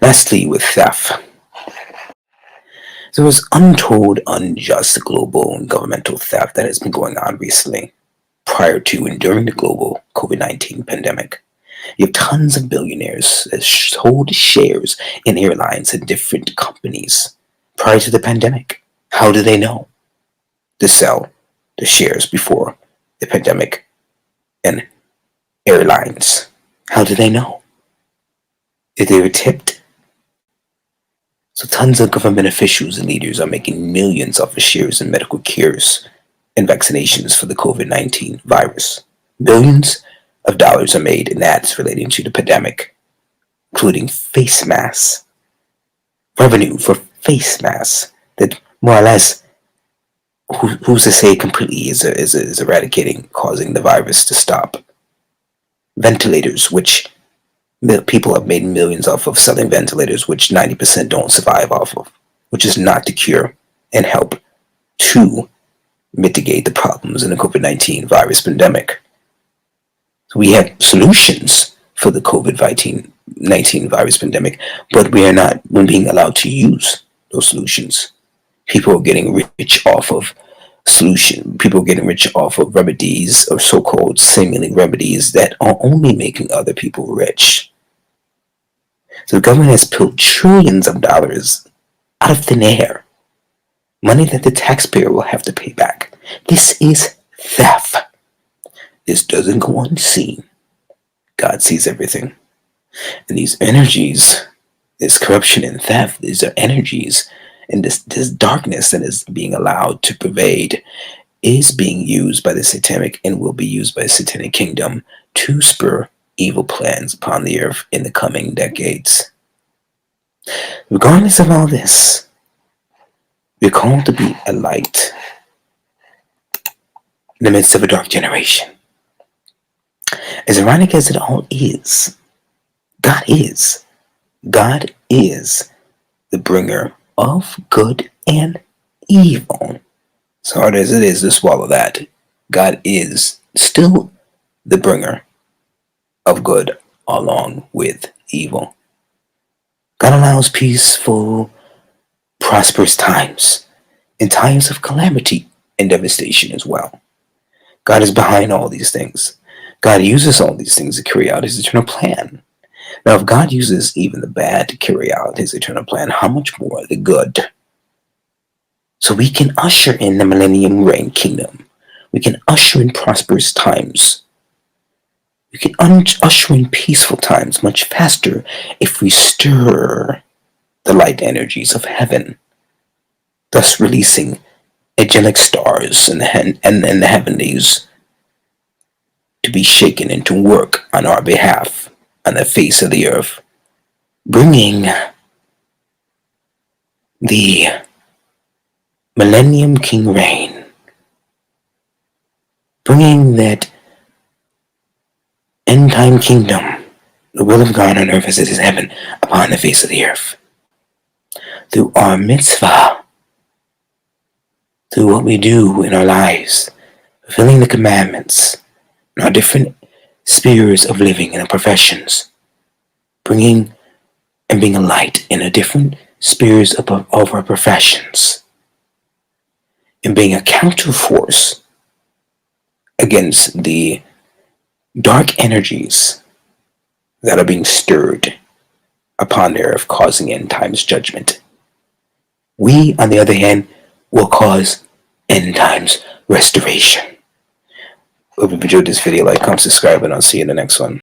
Lastly, with theft. There was untold, unjust global and governmental theft that has been going on recently, prior to and during the global COVID-19 pandemic. You have tons of billionaires that sold shares in airlines and different companies prior to the pandemic. How do they know to sell the shares before the pandemic and airlines? How do they know? If they were tipped? So tons of government officials and leaders are making millions off of shares in medical cures and vaccinations for the COVID-19 virus. Billions of dollars are made in ads relating to the pandemic, including face masks, revenue for face masks that more or less, who's to say completely is eradicating, causing the virus to stop. Ventilators, which people have made millions off of selling ventilators, which 90% don't survive off of, which is not to cure and help to mitigate the problems in the COVID-19 virus pandemic. So we have solutions for the COVID-19 virus pandemic, but we are not being allowed to use those solutions. People are getting rich off of People are getting rich off of remedies, or so-called seemingly remedies that are only making other people rich. So the government has pulled trillions of dollars out of thin air, money that the taxpayer will have to pay back. This is theft. This doesn't go unseen. God sees everything. And these energies, this corruption and theft, these are energies, and this darkness that is being allowed to pervade is being used by the Satanic and will be used by the Satanic kingdom to spur evil plans upon the earth in the coming decades. Regardless of all this, we're called to be a light in the midst of a dark generation. As ironic as it all is, God is the bringer of good and evil. As hard as it is to swallow that, God is still the bringer of good along with evil. God allows peaceful, prosperous times and times of calamity and devastation as well. God is behind all these things. God uses all these things to carry out his eternal plan. Now, if God uses even the bad to carry out his eternal plan, how much more the good? So we can usher in the millennium reign kingdom. We can usher in prosperous times. We can usher in peaceful times much faster if we stir the light energies of heaven, thus releasing angelic stars and the heavenlies to be shaken and to work on our behalf on the face of the earth, bringing the millennium king reign, bringing that end time kingdom, the will of God on earth as it is in heaven, upon the face of the earth. Through our mitzvah, through what we do in our lives, fulfilling the commandments, in our different spheres of living and our professions, bringing and being a light in a different spheres of our professions, and being a counterforce against the dark energies that are being stirred upon the earth, causing end times judgment. We, on the other hand, will cause end times restoration. Hope you enjoyed this video. Like, comment, subscribe, and I'll see you in the next one.